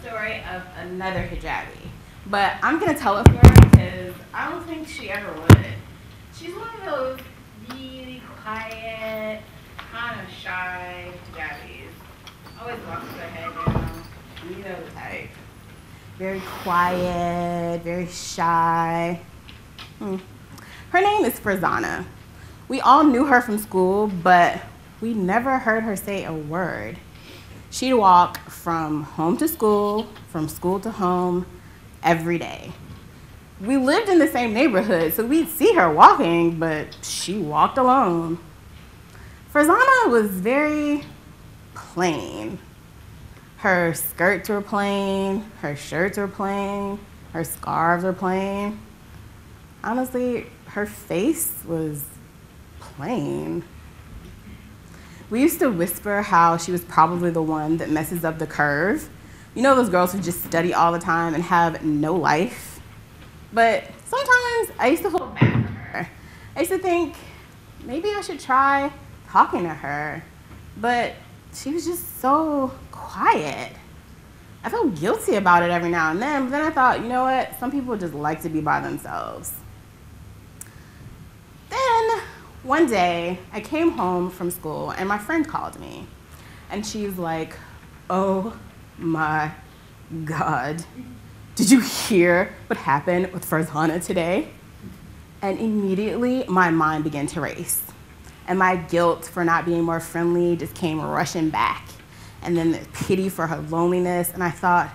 story of another hijabi, but I'm gonna tell it for her because I don't think she ever would. She's one of those really quiet, kind of shy hijabis. Always walks with her head down. You know the type. Very quiet, very shy. Her name is Farzana. We all knew her from school, but we never heard her say a word. She'd walk from home to school, from school to home, every day. We lived in the same neighborhood, so we'd see her walking, but she walked alone. Farzana was very plain. Her skirts were plain, her shirts were plain, her scarves were plain. Honestly, her face was plain. We used to whisper how she was probably the one that messes up the curve. You know those girls who just study all the time and have no life? But sometimes I used to feel bad for her. I used to think maybe I should try talking to her, but she was just so quiet. I felt guilty about it every now and then, but then I thought, you know what? Some people just like to be by themselves. Then one day, I came home from school and my friend called me. And she's like, oh my God, did you hear what happened with Farzana today? And immediately, my mind began to race. And my guilt for not being more friendly just came rushing back. And then the pity for her loneliness. And I thought,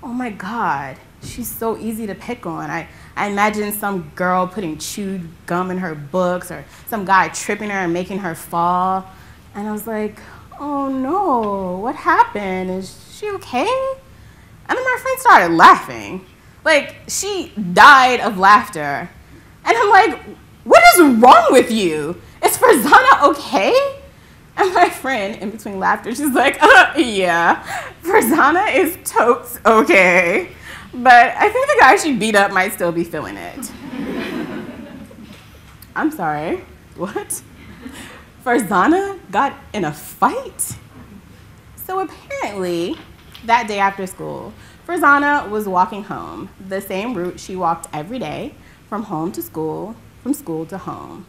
oh my God, she's so easy to pick on. I imagined some girl putting chewed gum in her books or some guy tripping her and making her fall. And I was like, oh no, what happened? Is she okay? And then my friend started laughing. Like, she died of laughter. And I'm like, what is wrong with you? Is Farzana okay? And my friend, in between laughter, she's like, yeah, Farzana is totes okay. But I think the guy she beat up might still be feeling it. I'm sorry, what? Farzana got in a fight? So apparently, that day after school, Farzana was walking home, the same route she walked every day, from home to school, from school to home.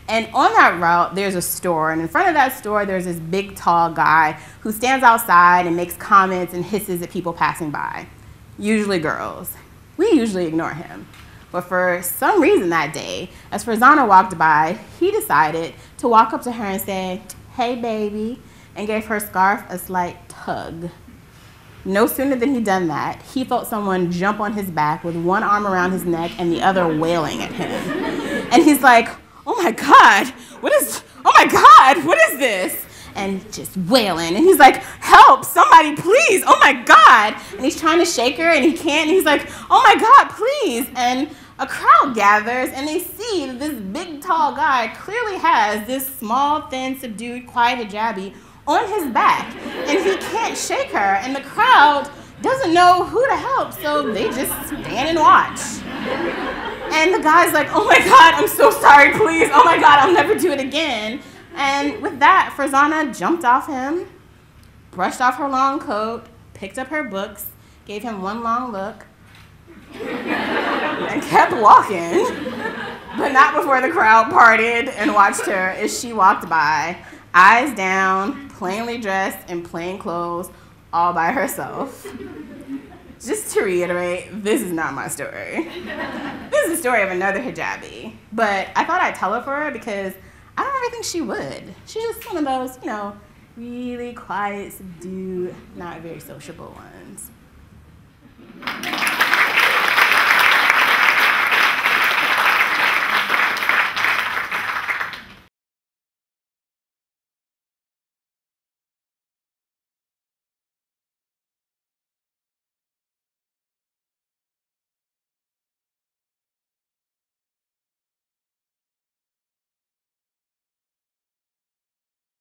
And on that route, there's a store, and in front of that store, there's this big, tall guy who stands outside and makes comments and hisses at people passing by. Usually girls. We usually ignore him. But for some reason that day, as Farzana walked by, he decided to walk up to her and say, hey baby, and gave her scarf a slight tug. No sooner than he'd done that, he felt someone jump on his back with one arm around his neck and the other wailing at him. And he's like, oh my God, what is this? And just wailing. And he's like, help, somebody, please, oh my God. And he's trying to shake her and he can't. And he's like, oh my God, please. And a crowd gathers and they see that this big, tall guy clearly has this small, thin, subdued, quiet hijabi on his back. And he can't shake her. And the crowd doesn't know who to help, so they just stand and watch. And the guy's like, oh my God, I'm so sorry, please. Oh my God, I'll never do it again. And with that, Farzana jumped off him, brushed off her long coat, picked up her books, gave him one long look, and kept walking. But not before the crowd parted and watched her as she walked by, eyes down, plainly dressed in plain clothes, all by herself. Just to reiterate, this is not my story. This is the story of another hijabi. But I thought I'd tell it for her because I don't really think she would. She's just one of those, you know, really quiet, subdued, not very sociable ones.